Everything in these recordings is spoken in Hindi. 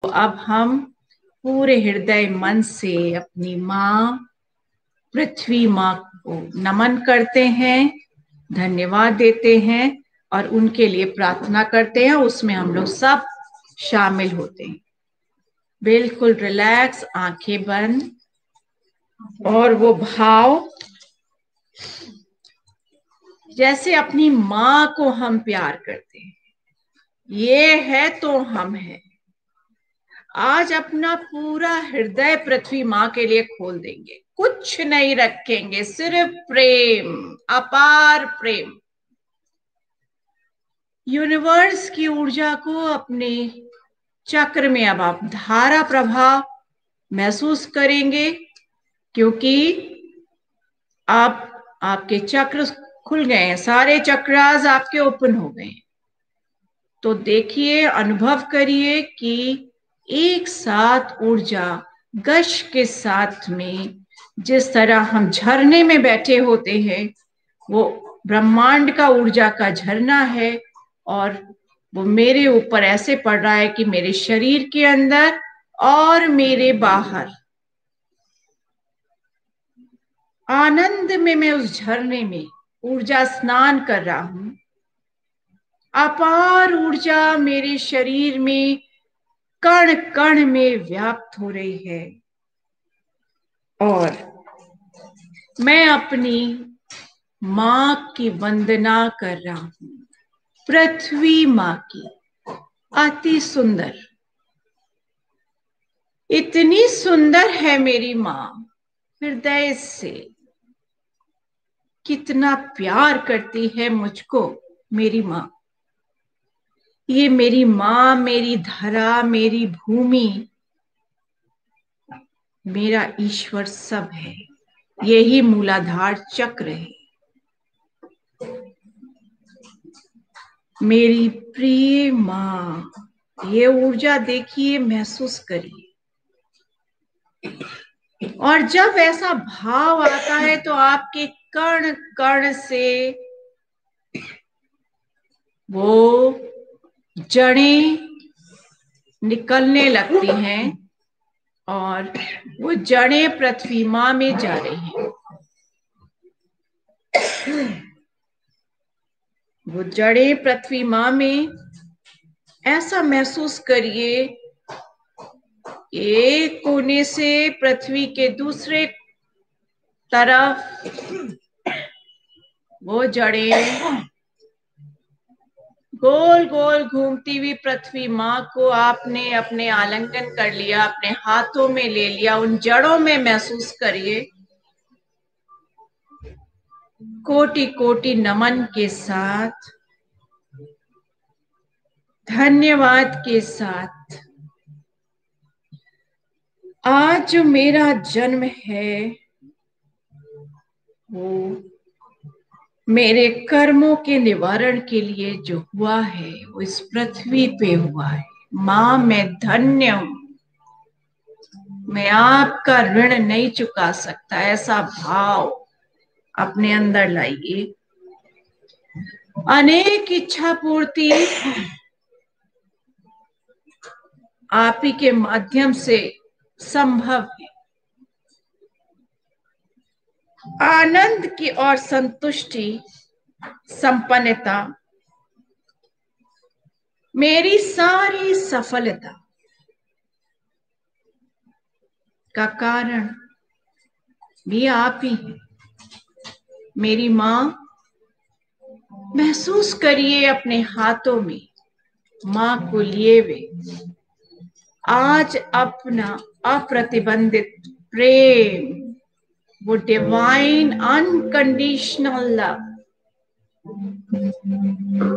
तो अब हम पूरे हृदय मन से अपनी माँ पृथ्वी माँ को नमन करते हैं, धन्यवाद देते हैं और उनके लिए प्रार्थना करते हैं। उसमें हम लोग सब शामिल होते हैं। बिल्कुल रिलैक्स, आंखें बंद, और वो भाव जैसे अपनी माँ को हम प्यार करते हैं, ये है तो हम हैं। आज अपना पूरा हृदय पृथ्वी माँ के लिए खोल देंगे, कुछ नहीं रखेंगे, सिर्फ प्रेम, अपार प्रेम। यूनिवर्स की ऊर्जा को अपने चक्र में अब आप धारा प्रभाव महसूस करेंगे, क्योंकि आप आपके चक्र खुल गए हैं, सारे चक्रास आपके ओपन हो गए हैं। तो देखिए, अनुभव करिए कि एक साथ ऊर्जा गश के साथ में, जिस तरह हम झरने में बैठे होते हैं, वो ब्रह्मांड का ऊर्जा का झरना है और वो मेरे ऊपर ऐसे पड़ रहा है कि मेरे शरीर के अंदर और मेरे बाहर आनंद में मैं उस झरने में ऊर्जा स्नान कर रहा हूं। अपार ऊर्जा मेरे शरीर में कण कण में व्याप्त हो रही है और मैं अपनी मां की वंदना कर रहा हूं, पृथ्वी मां की। अति सुंदर, इतनी सुंदर है मेरी मां, हृदय से कितना प्यार करती है मुझको मेरी मां। ये मेरी मां, मेरी धरा, मेरी भूमि, मेरा ईश्वर सब है। यही मूलाधार चक्र है। मेरी प्रिय मां, ये ऊर्जा देखिए, महसूस करिए। और जब ऐसा भाव आता है तो आपके कण कण से वो जड़ें निकलने लगती हैं और वो जड़ें पृथ्वी मां में जा रही हैं। वो जड़ें पृथ्वी मां में, ऐसा महसूस करिए, एक कोने से पृथ्वी के दूसरे तरफ वो जड़ें गोल गोल घूमती हुई पृथ्वी मां को आपने अपने आलिंगन कर लिया, अपने हाथों में ले लिया। उन जड़ों में महसूस करिए, कोटि कोटि नमन के साथ, धन्यवाद के साथ। आज जो मेरा जन्म है वो मेरे कर्मों के निवारण के लिए जो हुआ है वो इस पृथ्वी पे हुआ है। मां, मैं धन्य हूं, मैं आपका ऋण नहीं चुका सकता। ऐसा भाव अपने अंदर लाइए। अनेक इच्छा पूर्ति आप ही के माध्यम से संभव है। आनंद की और संतुष्टि, संपन्नता, मेरी सारी सफलता का कारण भी आप ही हैं। मेरी मां, महसूस करिए अपने हाथों में मां को लिए हुए आज अपना अप्रतिबंधित प्रेम, वो डिवाइन अनकंडीशनल लव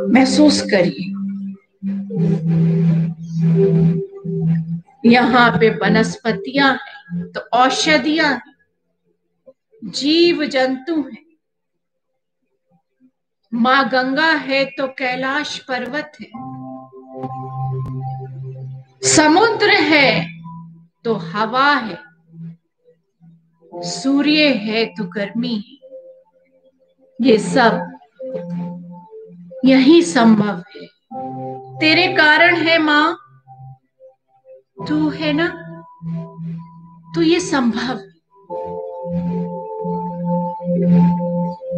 महसूस करिए। यहाँ पे वनस्पतियां हैं तो औषधियां हैं, जीव जंतु हैं। मां गंगा है तो कैलाश पर्वत है, समुद्र है तो हवा है, सूर्य है तो गर्मी है। ये सब यही संभव है, तेरे कारण है मां। तू है ना, तो ये संभव।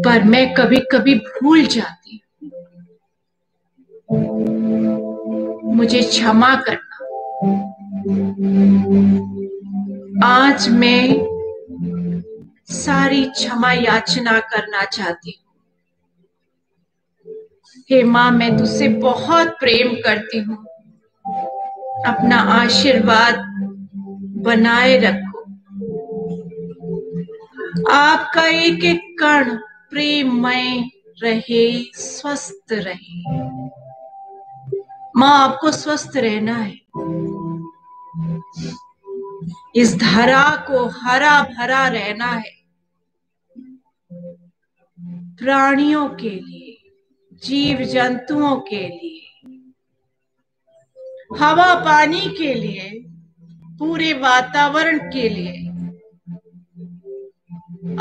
पर मैं कभी कभी भूल जाती हूँ। मुझे क्षमा करना। आज मैं सारी क्षमा याचना करना चाहती हूँ। हे माँ, मैं तुझसे बहुत प्रेम करती हूँ। अपना आशीर्वाद बनाए रखो। आपका एक एक कण प्रेममय रहे, स्वस्थ रहे। माँ, आपको स्वस्थ रहना है। इस धरा को हरा भरा रहना है, प्राणियों के लिए, जीव जंतुओं के लिए, हवा पानी के लिए, पूरे वातावरण के लिए।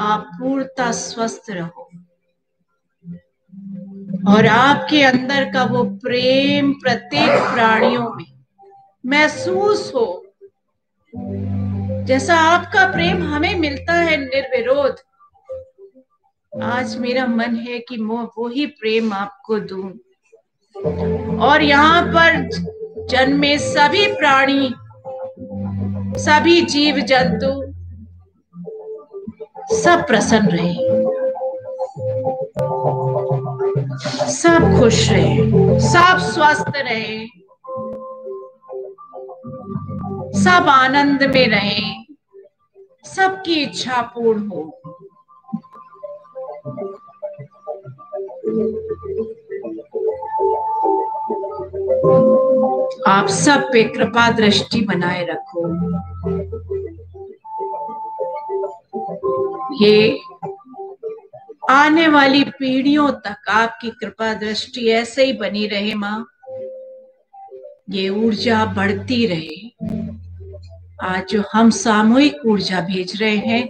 आप पूर्णतः स्वस्थ रहो और आपके अंदर का वो प्रेम प्रत्येक प्राणियों में महसूस हो, जैसा आपका प्रेम हमें मिलता है निर्विरोध। आज मेरा मन है कि मैं वो ही प्रेम आपको दूं और यहाँ पर जन्मे सभी प्राणी, सभी जीव जंतु सब प्रसन्न रहे, सब खुश रहे, सब स्वस्थ रहे, सब आनंद में रहे, सबकी इच्छा पूर्ण हो। आप सब पे कृपा दृष्टि बनाए रखो। ये आने वाली पीढ़ियों तक आपकी कृपा दृष्टि ऐसे ही बनी रहे माँ। ये ऊर्जा बढ़ती रहे। आज जो हम सामूहिक ऊर्जा भेज रहे हैं,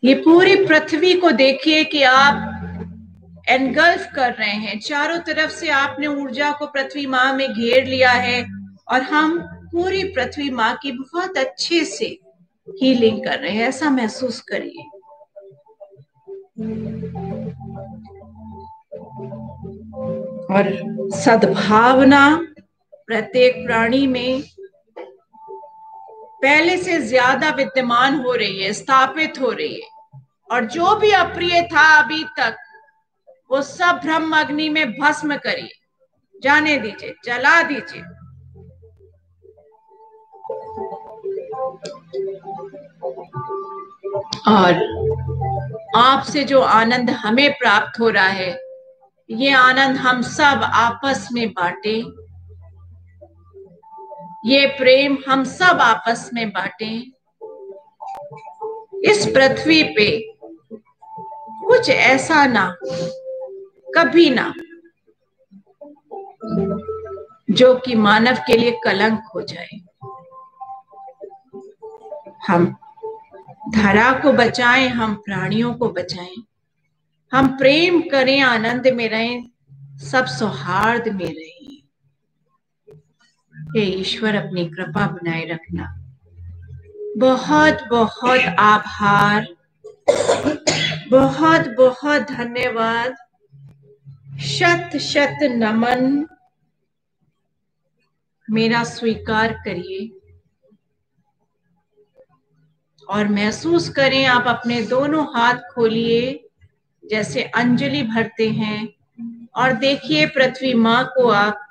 ये पूरी पृथ्वी को देखिए कि आप एनगल्फ कर रहे हैं। चारों तरफ से आपने ऊर्जा को पृथ्वी माँ में घेर लिया है और हम पूरी पृथ्वी माँ की बहुत अच्छे से हीलिंग कर रहे हैं। ऐसा महसूस करिए। और सद्भावना प्रत्येक प्राणी में पहले से ज्यादा विद्यमान हो रही है, स्थापित हो रही है। और जो भी अप्रिय था अभी तक, वो सब ब्रह्म अग्नि में भस्म करिए, जाने दीजिए, जला दीजिए। और आपसे जो आनंद हमें प्राप्त हो रहा है, ये आनंद हम सब आपस में बांटे। ये प्रेम हम सब आपस में बांटे। इस पृथ्वी पे कुछ ऐसा ना, कभी ना, जो कि मानव के लिए कलंक हो जाए। हम धरा को बचाएं, हम प्राणियों को बचाएं, हम प्रेम करें, आनंद में रहें, सब सौहार्द में रहें। हे ईश्वर, अपनी कृपा बनाए रखना। बहुत बहुत आभार, बहुत बहुत धन्यवाद, शत शत नमन मेरा स्वीकार करिए और महसूस करें। आप अपने दोनों हाथ खोलिए जैसे अंजलि भरते हैं और देखिए पृथ्वी माँ को आप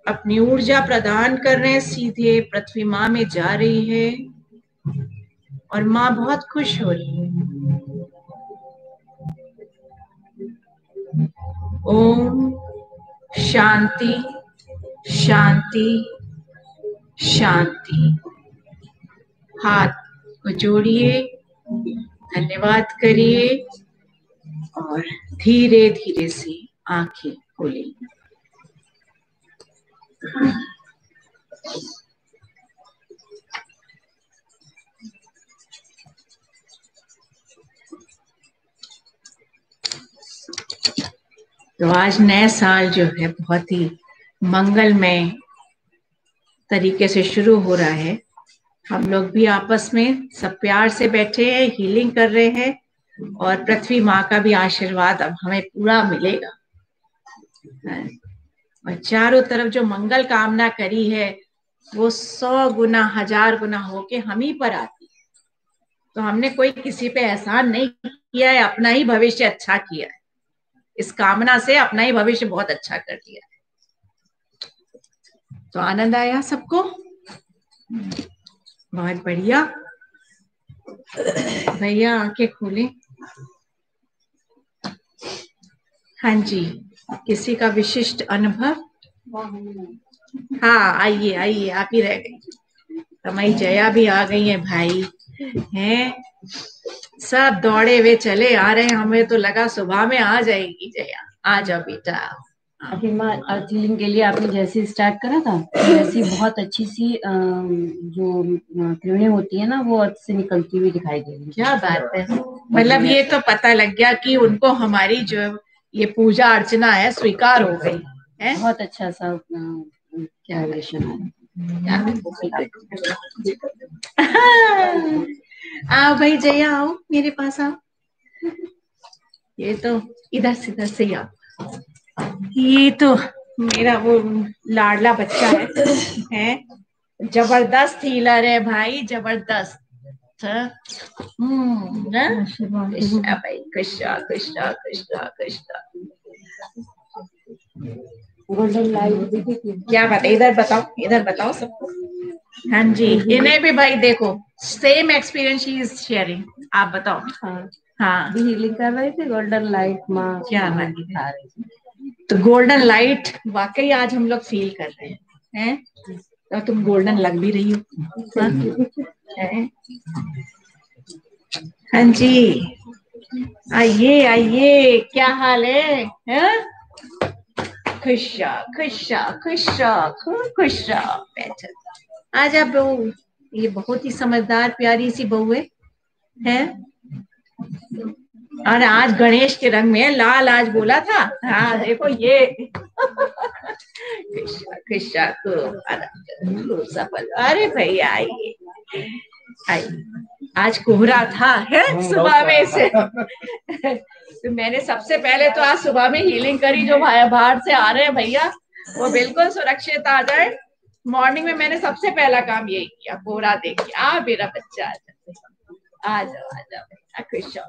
अपनी ऊर्जा प्रदान कर रहे हैं, सीधे पृथ्वी माँ में जा रही है और माँ बहुत खुश हो रही है। ओम शांति शांति शांति। हाथ को जोड़िए, धन्यवाद करिए और धीरे धीरे से आंखें खोलिए। तो आज नया साल जो है बहुत ही मंगलमय तरीके से शुरू हो रहा है। हम लोग भी आपस में सब प्यार से बैठे हैं, हीलिंग कर रहे हैं और पृथ्वी माँ का भी आशीर्वाद अब हमें पूरा मिलेगा। और चारों तरफ जो मंगल कामना करी है वो 100 गुना 1000 गुना होके हम ही पर आती है। तो हमने कोई किसी पे एहसान नहीं किया है, अपना ही भविष्य अच्छा किया है। इस कामना से अपना ही भविष्य बहुत अच्छा कर दिया है। तो आनंद आया सबको? बहुत बढ़िया। भैया आंखें खोलें। हाँ जी, किसी का विशिष्ट अनुभव? हाँ आइए आइए, आप ही रह गई। हमारी जया भी आ गई है भाई, हैं सब दौड़े हुए चले आ रहे हैं। हमें तो लगा सुबह में आ जाएगी जया। आ जाओ बेटा। अभी माँ अर्थिंग के लिए आपने जैसे स्टार्ट करा था वैसी बहुत अच्छी सी जो किरणें होती है ना वो अर्थ से निकलती हुई दिखाई दे रही है। क्या बात है, मतलब ये तो पता लग गया कि उनको हमारी जो ये पूजा अर्चना है स्वीकार हो गई है। बहुत अच्छा सा क्या वाइब्रेशन आओ भाई जया, आओ मेरे पास आओ। ये तो इधर से ही आओ। ये तो मेरा वो लाडला बच्चा है जबरदस्त हीलर है भाई, जबरदस्त। कृष्णा भाई, कृष्णा कृष्णा कृष्णा कृष्णा। गोल्डन लाइट क्या बात है, इधर बताओ, इधर बताओ सबको। हाँ जी, इन्हें भी भाई देखो same experience she is sharing. आप बताओ। हाँ हीलिंग कर रहे थे, गोल्डन लाइट माँ क्या बात दिखा रही थी। तो गोल्डन लाइट वाकई आज हम लोग फील कर रहे हैं। तो तुम गोल्डन लग भी रही हो। हाँ जी, आइए आइए, क्या हाल है? खुशा खुशा खुशा खुशा बैठ। आजा बहू, ये बहुत ही समझदार प्यारी सी बहू है। और आज गणेश के रंग में लाल आज बोला था। हाँ देखो ये कृष्णा कृष्णा को सफल। अरे भैया आइए आइए, आज कोहरा था है सुबह में से। तो मैंने सबसे पहले तो आज सुबह में हीलिंग करी। जो बाहर से आ रहे हैं भैया वो बिल्कुल सुरक्षित आ जाए। मॉर्निंग में मैंने सबसे पहला काम यही किया, कोहरा देख के आ मेरा बच्चा आ जाओ आ जाओ खुश हो।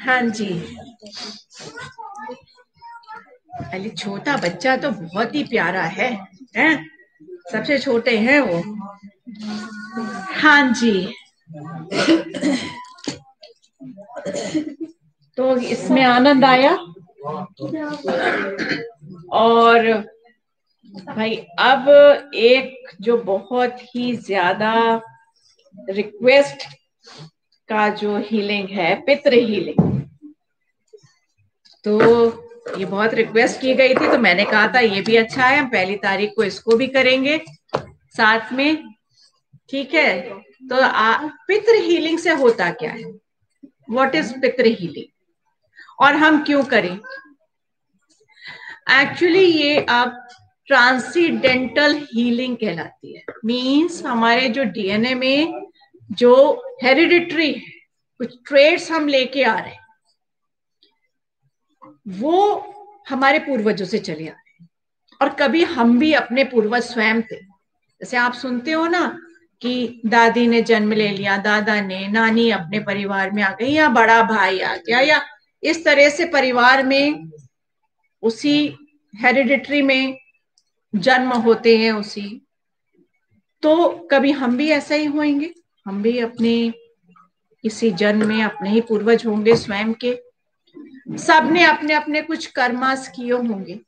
हाँ जी, अरे छोटा बच्चा तो बहुत ही प्यारा है, सबसे छोटे हैं वो। हाँ जी, तो इसमें आनंद आया। और भाई अब एक जो बहुत ही ज्यादा रिक्वेस्ट का जो हीलिंग है, पितृ हीलिंग। तो ये बहुत रिक्वेस्ट की गई थी तो मैंने कहा था ये भी अच्छा है, हम 1 तारीख को इसको भी करेंगे साथ में। ठीक है, तो पितृ हीलिंग से होता क्या है? व्हाट इज पितृ हीलिंग और हम क्यों करें? एक्चुअली ये आप ट्रांसीडेंटल हीलिंग कहलाती है। मींस हमारे जो डीएनए में जो हेरिडिटरी है, कुछ ट्रेड्स हम लेके आ रहे हैं, वो हमारे पूर्वजों से चले आ रहे हैं। और कभी हम भी अपने पूर्वज स्वयं थे। जैसे आप सुनते हो ना कि दादी ने जन्म ले लिया, दादा ने, नानी अपने परिवार में आ गई, या बड़ा भाई आ गया, या इस तरह से परिवार में उसी हेरिडिटरी में जन्म होते हैं उसी। तो कभी हम भी ऐसा ही होंगे, हम भी अपने किसी जन्म में अपने ही पूर्वज होंगे स्वयं के। सबने अपने अपने कुछ कर्मास किए होंगे।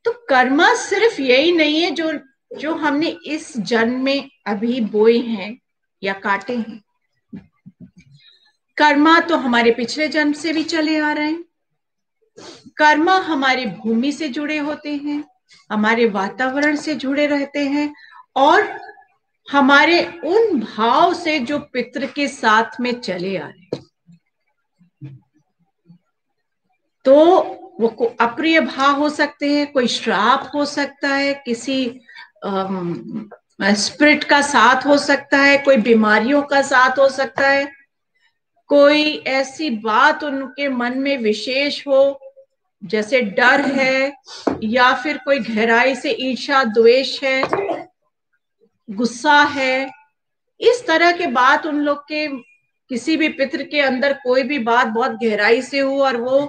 तो कर्मा सिर्फ यही नहीं है जो जो हमने इस जन्म में अभी बोए हैं या काटे हैं। कर्मा तो हमारे पिछले जन्म से भी चले आ रहे हैं। कर्मा हमारी भूमि से जुड़े होते हैं, हमारे वातावरण से जुड़े रहते हैं, और हमारे उन भाव से जो पितृ के साथ में चले आ रहे हैं। तो वो अप्रिय भाव हो सकते हैं, कोई श्राप हो सकता है, किसी स्पिरिट का साथ हो सकता है, कोई बीमारियों का साथ हो सकता है, कोई ऐसी बात उनके मन में विशेष हो जैसे डर है, या फिर कोई गहराई से ईर्ष्या द्वेष है, गुस्सा है, इस तरह के बात उन लोग के किसी भी पितृ के अंदर कोई भी बात बहुत गहराई से हो और वो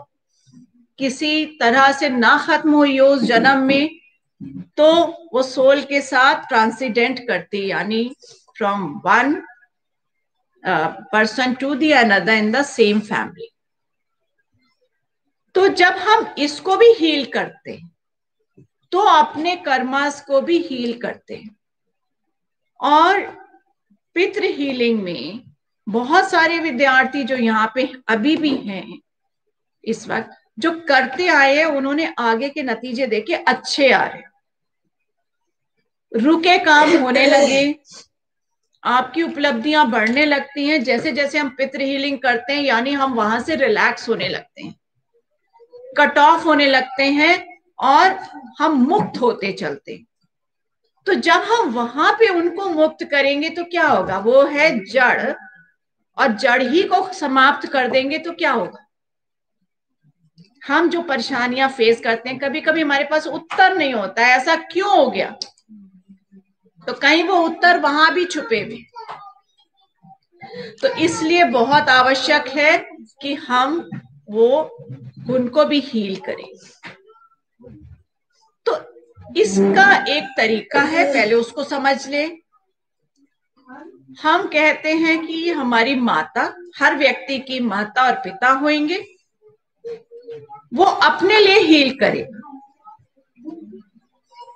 किसी तरह से ना खत्म हुई हो उस जन्म में, तो वो सोल के साथ ट्रांसीडेंट करती, यानी from one person to the another in the same family. तो जब हम इसको भी हील करते हैं तो अपने कर्मास को भी हील करते हैं। और पितृ हीलिंग में बहुत सारे विद्यार्थी जो यहाँ पे अभी भी हैं इस वक्त, जो करते आए हैं, उन्होंने आगे के नतीजे देखे अच्छे आ रहे, रुके काम होने लगे, आपकी उपलब्धियां बढ़ने लगती हैं जैसे जैसे हम पितृ हीलिंग करते हैं, यानी हम वहां से रिलैक्स होने लगते हैं, कट ऑफ होने लगते हैं और हम मुक्त होते चलते हैं। तो जब हम वहां पे उनको मुक्त करेंगे तो क्या होगा, वो है जड़, और जड़ ही को समाप्त कर देंगे तो क्या होगा, हम जो परेशानियां फेस करते हैं, कभी कभी हमारे पास उत्तर नहीं होता है, ऐसा क्यों हो गया, तो कहीं वो उत्तर वहां भी छुपे हुए। तो इसलिए बहुत आवश्यक है कि हम वो उनको भी हील करें। तो इसका एक तरीका है, पहले उसको समझ ले। हम कहते हैं कि हमारी माता, हर व्यक्ति की माता और पिता होंगे, वो अपने लिए हील करेगा।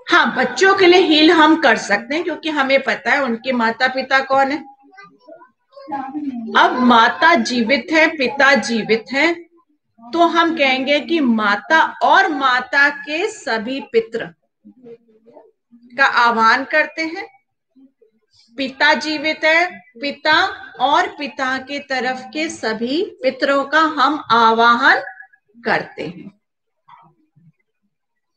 हाँ, बच्चों के लिए हील हम कर सकते हैं क्योंकि हमें पता है उनके माता पिता कौन है। अब माता जीवित है, पिता जीवित है, तो हम कहेंगे कि माता और माता के सभी पितृ का आह्वान करते हैं। पिता जीवित है, पिता और पिता के तरफ के सभी पितरों का हम आवाहन करते हैं,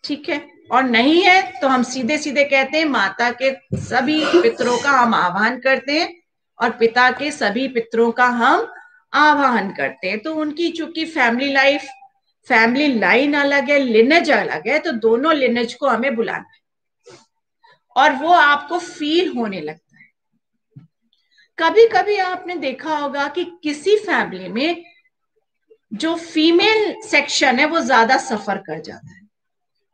ठीक है। और नहीं है तो हम सीधे सीधे कहते हैं माता के सभी पितरों का हम आह्वान करते हैं और पिता के सभी पितरों का हम आह्वान करते हैं। तो उनकी चूंकि फैमिली लाइफ, फैमिली लाइन अलग है, लिनेज अलग है, तो दोनों लिनेज को हमें बुलाना है और वो आपको फील होने लगता है। कभी कभी आपने देखा होगा कि किसी फैमिली में जो फीमेल सेक्शन है वो ज्यादा सफर कर जाता है,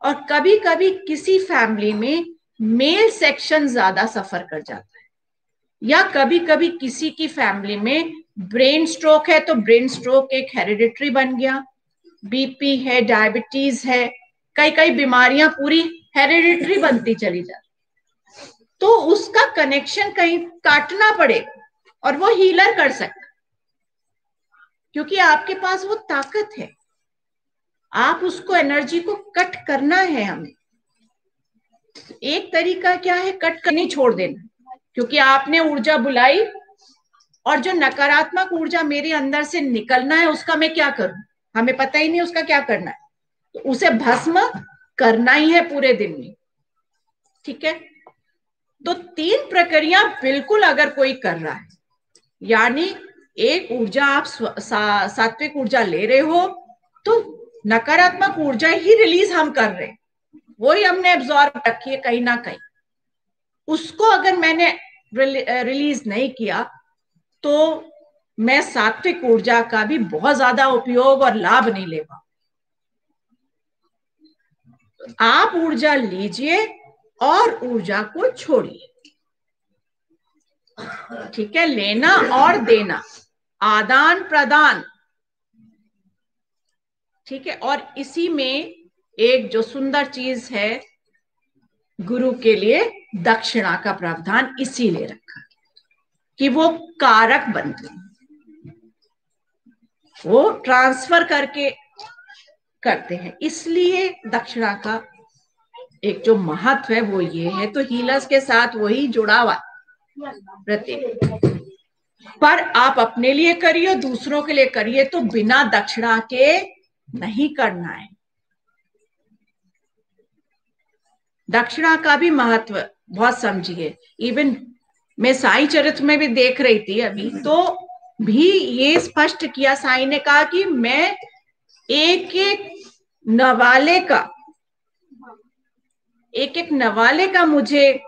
और कभी कभी किसी फैमिली में मेल सेक्शन ज्यादा सफर कर जाता है, या कभी कभी किसी की फैमिली में ब्रेन स्ट्रोक है तो ब्रेन स्ट्रोक एक हेरिडिटरी बन गया, बीपी है, डायबिटीज है, कई कई बीमारियां पूरी हेरिडिटरी बनती चली जाती, तो उसका कनेक्शन कहीं काटना पड़ेगा और वो हीलर कर सकता, क्योंकि आपके पास वो ताकत है, आप उसको एनर्जी को कट करना है। हमें एक तरीका क्या है, कट करनी छोड़ देना, क्योंकि आपने ऊर्जा बुलाई और जो नकारात्मक ऊर्जा मेरे अंदर से निकलना है उसका मैं क्या करूं, हमें पता ही नहीं उसका क्या करना है, तो उसे भस्म करना ही है पूरे दिन में, ठीक है। तो 3 प्रक्रिया बिल्कुल अगर कोई कर रहा है, यानी एक ऊर्जा आप सात्विक ऊर्जा ले रहे हो तो नकारात्मक ऊर्जा ही रिलीज हम कर रहे हैं, वही हमने एब्जॉर्ब रखी है कहीं ना कहीं, उसको अगर मैंने रिलीज नहीं किया तो मैं सात्विक ऊर्जा का भी बहुत ज्यादा उपयोग और लाभ नहीं ले पाऊंगा। आप ऊर्जा लीजिए और ऊर्जा को छोड़िए, ठीक है। लेना और देना, आदान प्रदान, ठीक है। और इसी में एक जो सुंदर चीज है, गुरु के लिए दक्षिणा का प्रावधान इसीलिए रखा कि वो कारक बनते हैं, वो ट्रांसफर करके करते हैं, इसलिए दक्षिणा का एक जो महत्व है वो ये है। तो हीलर्स के साथ वही जुड़ा हुआ प्रत्येक, पर आप अपने लिए करिए, दूसरों के लिए करिए, तो बिना दक्षिणा के नहीं करना है। दक्षिणा का भी महत्व बहुत समझिए। इवन मैं साईं चरित्र में भी देख रही थी अभी, तो भी ये स्पष्ट किया साईं ने, कहा कि मैं एक एक नवाले का मुझे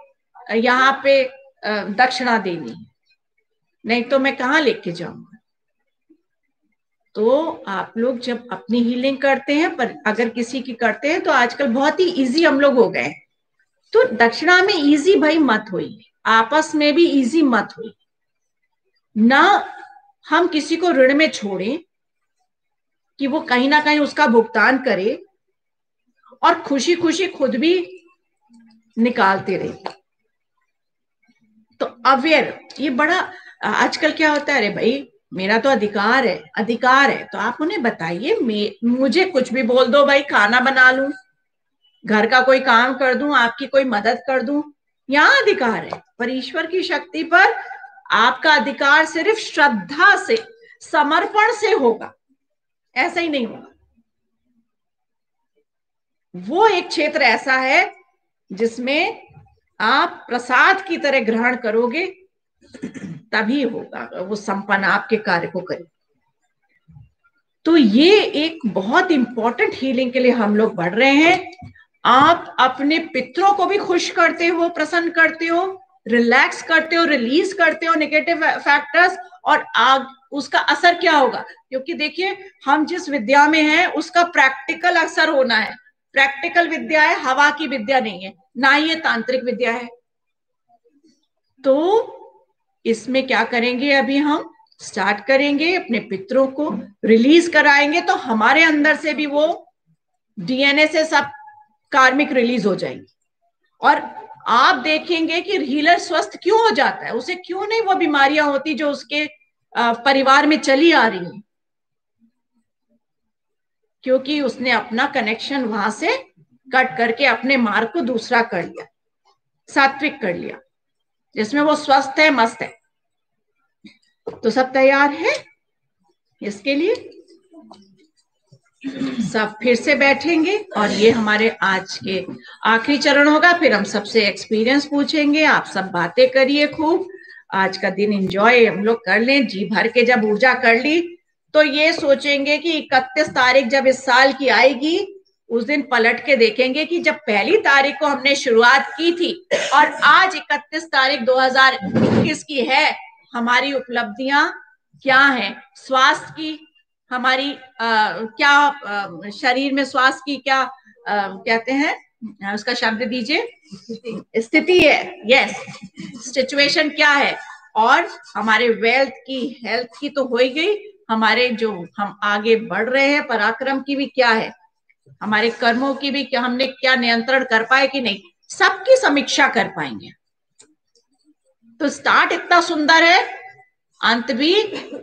यहाँ पे दक्षिणा देनी है, नहीं तो मैं कहाँ लेके जाऊंगा। तो आप लोग जब अपनी हीलिंग करते हैं, पर अगर किसी की करते हैं, तो आजकल बहुत ही इजी हम लोग हो गए, तो दक्षिणा में इजी भाई मत होइए, आपस में भी इजी मत होइए ना। हम किसी को ऋण में छोड़ें कि वो कहीं ना कहीं उसका भुगतान करे, और खुशी खुशी खुद भी निकालते रहे। तो अवेयर, ये बड़ा आजकल क्या होता है, अरे भाई मेरा तो अधिकार है, तो आप उन्हें बताइए, मुझे कुछ भी बोल दो भाई, खाना बना लूं, घर का कोई काम कर दूं, आपकी कोई मदद कर दूं, यहां अधिकार है। पर ईश्वर की शक्ति पर आपका अधिकार सिर्फ श्रद्धा से, समर्पण से होगा, ऐसा ही नहीं होगा। वो एक क्षेत्र ऐसा है जिसमें आप प्रसाद की तरह ग्रहण करोगे, तभी होगा वो संपन्न आपके कार्य को करे। तो ये एक बहुत इंपॉर्टेंट हीलिंग के लिए हम लोग बढ़ रहे हैं। आप अपने पितरों को भी खुश करते हो, प्रसन्न करते हो, रिलैक्स करते हो, रिलीज करते हो नेगेटिव फैक्टर्स, और उसका असर क्या होगा, क्योंकि देखिए हम जिस विद्या में हैं उसका प्रैक्टिकल असर होना है। प्रैक्टिकल विद्या है, हवा की विद्या नहीं है, ना ही ये तांत्रिक विद्या है। तो इसमें क्या करेंगे, अभी हम स्टार्ट करेंगे, अपने पितरों को रिलीज कराएंगे, तो हमारे अंदर से भी वो डीएनए से सब कार्मिक रिलीज हो जाएंगे। और आप देखेंगे कि हीलर स्वस्थ क्यों हो जाता है, उसे क्यों नहीं वो बीमारियां होती जो उसके परिवार में चली आ रही हैं, क्योंकि उसने अपना कनेक्शन वहां से कट करके अपने मार्ग को दूसरा कर लिया, सात्विक कर लिया, जिसमें वो स्वस्थ है, मस्त है। तो सब तैयार है इसके लिए? सब फिर से बैठेंगे, और ये हमारे आज के आखिरी चरण होगा। फिर हम सबसे एक्सपीरियंस पूछेंगे, आप सब बातें करिए खूब, आज का दिन एंजॉय हम लोग कर लें जी भर के। जब ऊर्जा कर ली तो ये सोचेंगे कि 31 तारीख जब इस साल की आएगी, उस दिन पलट के देखेंगे कि जब पहली तारीख को हमने शुरुआत की थी और आज 31 तारीख 2021 की है, हमारी उपलब्धियां क्या है, स्वास्थ्य की हमारी क्या शरीर में स्वास्थ्य की क्या कहते हैं, उसका शब्द दीजिए, स्थिति है, यस, सिचुएशन क्या है, और हमारे वेल्थ की, हेल्थ की तो हो ही गई, हमारे जो हम आगे बढ़ रहे हैं पराक्रम की भी क्या है, हमारे कर्मों की भी क्या, हमने क्या नियंत्रण कर पाए कि नहीं, सबकी समीक्षा कर पाएंगे। तो स्टार्ट इतना सुंदर है, अंत भी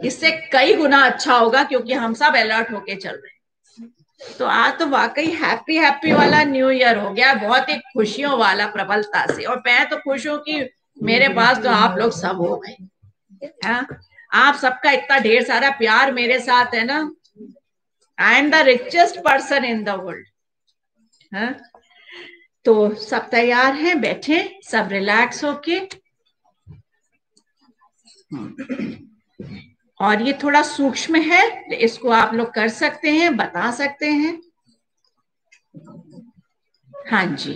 इससे कई गुना अच्छा होगा, क्योंकि हम सब अलर्ट होके चल रहे हैं। तो आज तो वाकई हैप्पी हैप्पी वाला न्यू ईयर हो गया, बहुत ही खुशियों वाला प्रबलता से। और मैं तो खुश हूं कि मेरे पास तो आप लोग सब हो गए। आप सबका इतना ढेर सारा प्यार मेरे साथ है ना, I am the richest person in the world. तो सब तैयार हैं, बैठे सब रिलैक्स होके। और ये थोड़ा सूक्ष्म है, इसको आप लोग कर सकते हैं, बता सकते हैं। हाँ जी,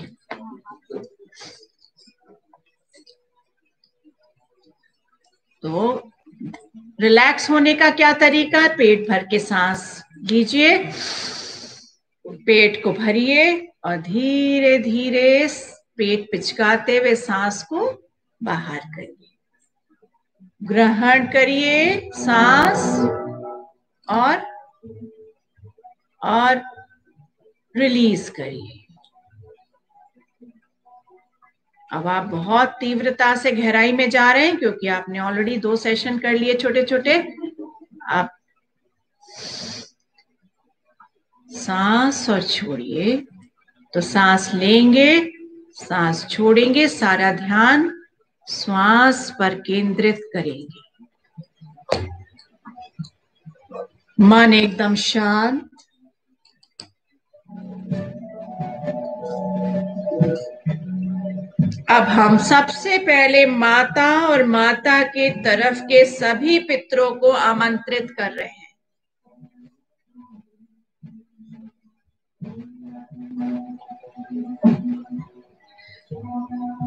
तो रिलैक्स होने का क्या तरीका है, पेट भर के सांस लीजिए, पेट को भरिए और धीरे धीरे पेट पिचकाते हुए सांस को बाहर करिए, ग्रहण करिए सांस, और रिलीज करिए। अब आप बहुत तीव्रता से गहराई में जा रहे हैं, क्योंकि आपने ऑलरेडी 2 सेशन कर लिए छोटे छोटे। आप सांस और छोड़िए, तो सांस लेंगे, सांस छोड़ेंगे, सारा ध्यान श्वास पर केंद्रित करेंगे। मन एकदम शांत, अब हम सबसे पहले माता और माता के तरफ के सभी पितरों को आमंत्रित कर रहे हैं।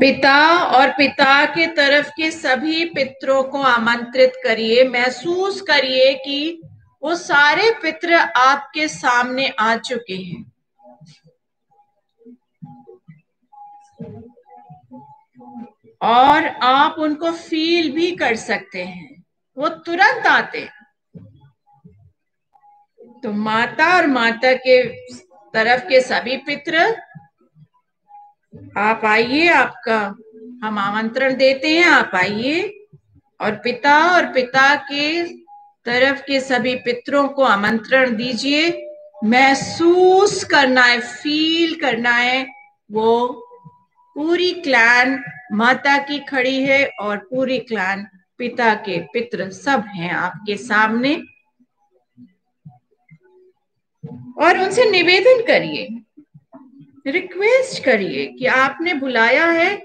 पिता और पिता के तरफ के सभी पितरों को आमंत्रित करिए। महसूस करिए कि वो सारे पितर आपके सामने आ चुके हैं। और आप उनको फील भी कर सकते हैं, वो तुरंत आते हैं। तो माता और माता के तरफ के सभी पितर, आप आइए, आपका हम आमंत्रण देते हैं, आप आइए। और पिता के तरफ के सभी पितरों को आमंत्रण दीजिए। महसूस करना है, फील करना है, वो पूरी क्लैन माता की खड़ी है और पूरी क्लैन पिता के पितर सब हैं आपके सामने। और उनसे निवेदन करिए, रिक्वेस्ट करिए कि आपने बुलाया है,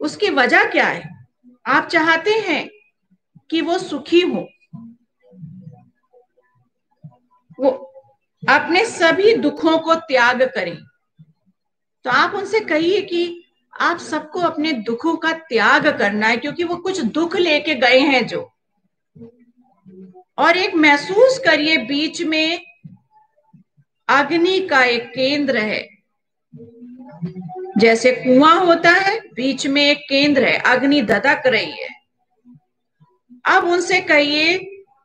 उसकी वजह क्या है। आप चाहते हैं कि वो सुखी हो, वो अपने सभी दुखों को त्याग करें। तो आप उनसे कहिए कि आप सबको अपने दुखों का त्याग करना है, क्योंकि वो कुछ दुख लेके गए हैं जो। और एक महसूस करिए बीच में अग्नि का एक केंद्र है, जैसे कुआं होता है, बीच में एक केंद्र है, अग्नि धधक रही है। अब उनसे कहिए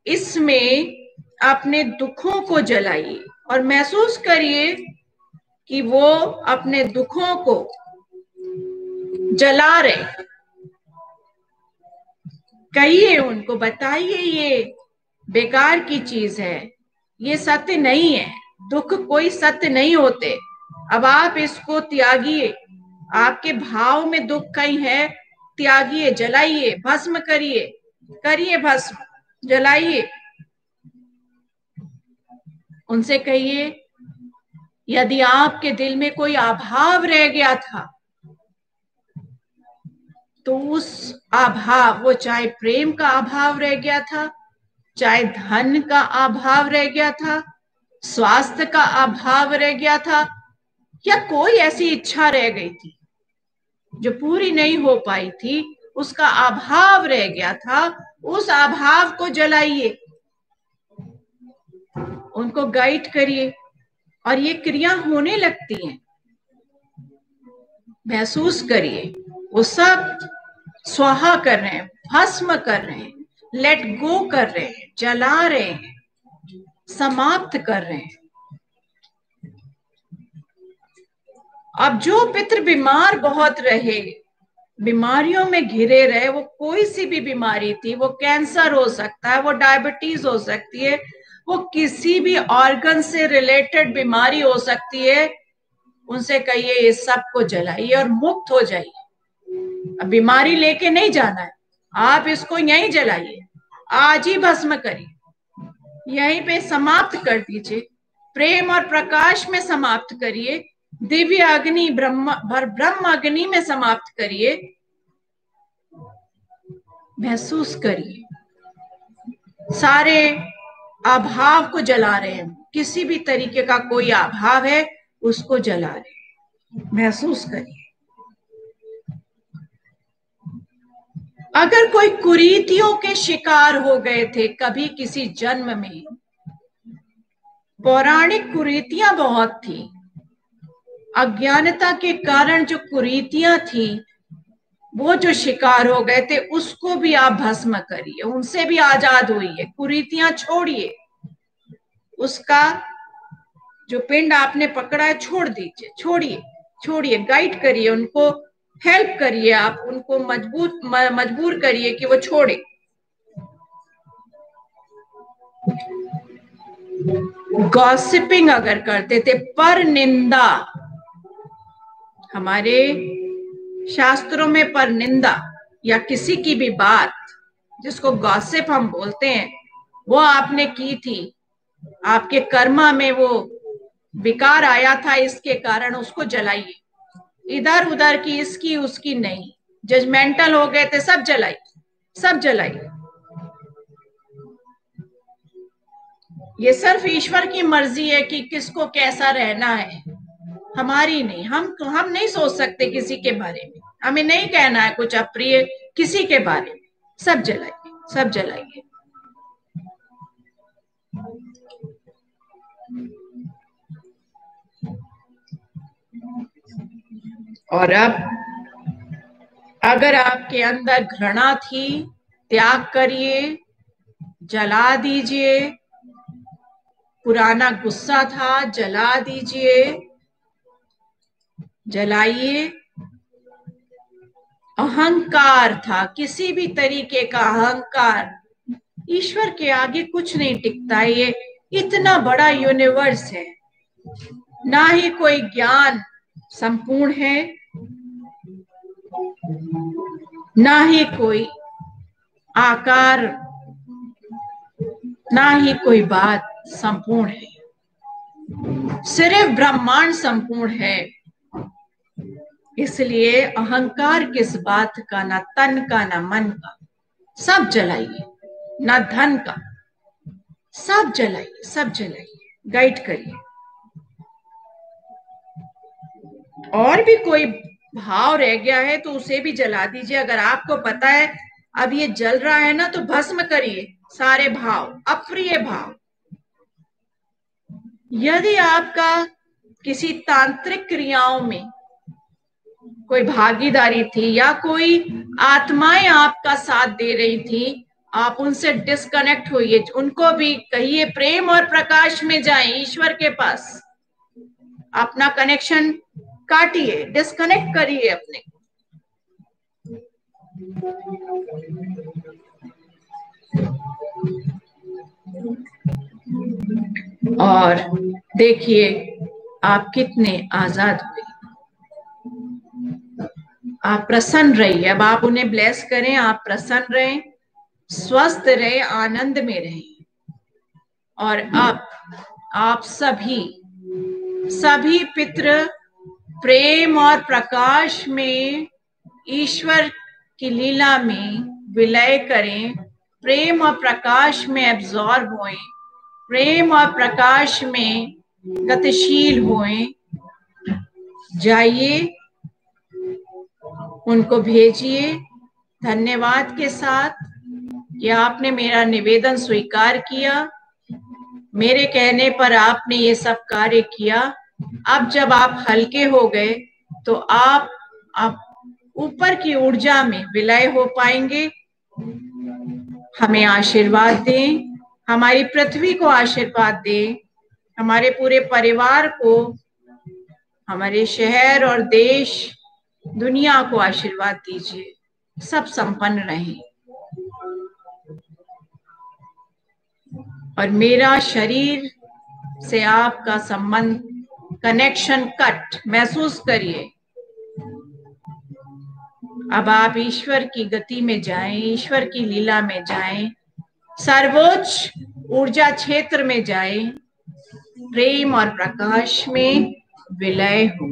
इसमें अपने दुखों को जलाइए और महसूस करिए कि वो अपने दुखों को जला रहे। कहिए उनको, बताइए ये बेकार की चीज है, ये सत्य नहीं है, दुख कोई सत्य नहीं होते। अब आप इसको त्यागिए, आपके भाव में दुख कहीं है, त्यागिए, जलाइए, भस्म करिए, करिए भस्म, जलाइए। उनसे कहिए यदि आपके दिल में कोई अभाव रह गया था, तो उस अभाव, वो चाहे प्रेम का अभाव रह गया था, चाहे धन का अभाव रह गया था, स्वास्थ्य का अभाव रह गया था, या कोई ऐसी इच्छा रह गई थी जो पूरी नहीं हो पाई थी, उसका अभाव रह गया था, उस अभाव को जलाइए, उनको गाइड करिए। और ये क्रिया होने लगती है, महसूस करिए वो सब स्वाहा कर रहे हैं, भस्म कर रहे हैं, लेट गो कर रहे हैं, जला रहे हैं, समाप्त कर रहे हैं। अब जो पितृ बीमार बहुत रहे, बीमारियों में घिरे रहे, वो कोई सी भी बीमारी थी, वो कैंसर हो सकता है, वो डायबिटीज हो सकती है, वो किसी भी ऑर्गन से रिलेटेड बीमारी हो सकती है, उनसे कहिए ये सब को जलाइए और मुक्त हो जाइए। अब बीमारी लेके नहीं जाना है, आप इसको यहीं जलाइए, आज ही भस्म करिए, यहीं पे समाप्त कर दीजिए, प्रेम और प्रकाश में समाप्त करिए, दिव्य अग्नि ब्रह्म अग्नि में समाप्त करिए। महसूस करिए सारे अभाव को जला रहे हैं, किसी भी तरीके का कोई अभाव है उसको जला रहे हैं। महसूस करिए। अगर कोई कुरीतियों के शिकार हो गए थे कभी किसी जन्म में, पौराणिक कुरीतियां बहुत थी, अज्ञानता के कारण जो कुरीतियां थी, वो जो शिकार हो गए थे, उसको भी आप भस्म करिए, उनसे भी आजाद होइए, कुरीतियां छोड़िए, उसका जो पिंड आपने पकड़ा है छोड़ दीजिए, छोड़िए, छोड़िए, गाइड करिए उनको, हेल्प करिए, आप उनको मजबूर करिए कि वो छोड़े। गॉसिपिंग अगर करते थे, पर निंदा, हमारे शास्त्रों में पर निंदा या किसी की भी बात, जिसको गॉसिप हम बोलते हैं, वो आपने की थी, आपके कर्मा में वो विकार आया था, इसके कारण उसको जलाइए, इधर उधर की, इसकी उसकी नहीं। जजमेंटल हो गए थे, सब जलाई, सब जलाई। ये सिर्फ ईश्वर की मर्जी है कि किसको कैसा रहना है, हमारी नहीं। हम नहीं सोच सकते किसी के बारे में, हमें नहीं कहना है कुछ अप्रिय किसी के बारे में। सब जलाइए, सब जलाइए। और अब अगर आपके अंदर घृणा थी, त्याग करिए, जला दीजिए। पुराना गुस्सा था, जला दीजिए, जलाइए। अहंकार था, किसी भी तरीके का अहंकार, ईश्वर के आगे कुछ नहीं टिकता। ये इतना बड़ा यूनिवर्स है, ना ही कोई ज्ञान संपूर्ण है, ना ही कोई आकार, ना ही कोई बात संपूर्ण है। सिर्फ ब्रह्मांड संपूर्ण है। इसलिए अहंकार किस बात का, ना तन का, ना मन का। सब जलाइए, ना धन का। सब जलाइए, सब जलाइए, गाइड करिए। और भी कोई भाव रह गया है तो उसे भी जला दीजिए। अगर आपको पता है अब ये जल रहा है ना, तो भस्म करिए सारे भाव, अप्रिय भाव। यदि आपका किसी तांत्रिक क्रियाओं में कोई भागीदारी थी या कोई आत्माएं आपका साथ दे रही थी, आप उनसे डिस्कनेक्ट होइए। उनको भी कहिए प्रेम और प्रकाश में जाएं, ईश्वर के पास। अपना कनेक्शन काटिए, डिस्कनेक्ट करिए अपने। और देखिए आप कितने आजाद हुए। आप प्रसन्न रहिए। अब आप उन्हें ब्लेस करें, आप प्रसन्न रहें, स्वस्थ रहें, आनंद में रहें। और अब आप सभी पितृ प्रेम और प्रकाश में, ईश्वर की लीला में विलय करें। प्रेम और प्रकाश में एब्जॉर्ब होएं, प्रेम और प्रकाश में गतिशील होएं। जाइए, उनको भेजिए धन्यवाद के साथ कि आपने मेरा निवेदन स्वीकार किया, मेरे कहने पर आपने ये सब कार्य किया। अब जब आप हल्के हो गए तो आप ऊपर की ऊर्जा में विलय हो पाएंगे। हमें आशीर्वाद दें, हमारी पृथ्वी को आशीर्वाद दें, हमारे पूरे परिवार को, हमारे शहर और देश दुनिया को आशीर्वाद दीजिए। सब संपन्न रहें। और मेरा शरीर से आपका संबंध, कनेक्शन कट महसूस करिए। अब आप ईश्वर की गति में जाएं, ईश्वर की लीला में जाएं, सर्वोच्च ऊर्जा क्षेत्र में जाएं, प्रेम और प्रकाश में विलय हो।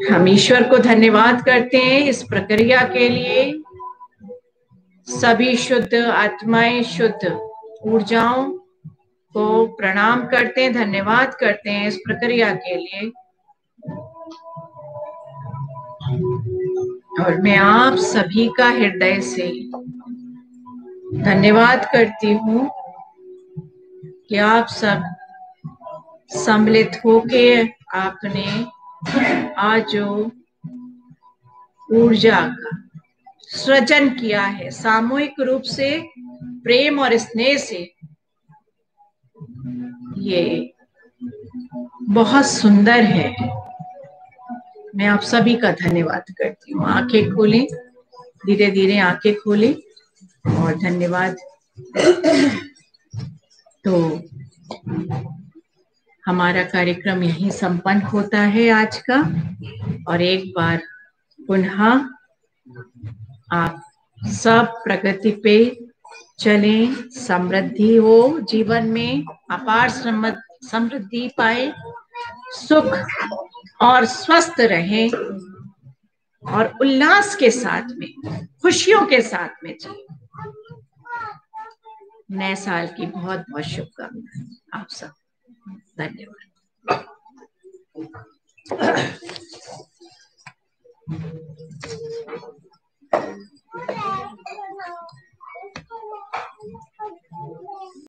हम ईश्वर को धन्यवाद करते हैं इस प्रक्रिया के लिए। सभी शुद्ध आत्माएं, शुद्ध ऊर्जाओं को प्रणाम करते हैं, धन्यवाद करते हैं इस प्रक्रिया के लिए। और मैं आप सभी का हृदय से धन्यवाद करती हूँ कि आप सब सम्मिलित होके आपने आज जो ऊर्जा का सृजन किया है, सामूहिक रूप से प्रेम और स्नेह से, ये बहुत सुंदर है। मैं आप सभी का धन्यवाद करती हूँ। आंखें खोलें, धीरे धीरे आंखें खोलें और धन्यवाद। तो हमारा कार्यक्रम यहीं संपन्न होता है आज का। और एक बार पुनः आप सब प्रगति पे चलें, समृद्धि हो जीवन में, अपार समृद्धि पाए, सुख और स्वस्थ रहें और उल्लास के साथ में, खुशियों के साथ में जिए। नए साल की बहुत बहुत शुभकामनाएं आप सब। धन्यवाद।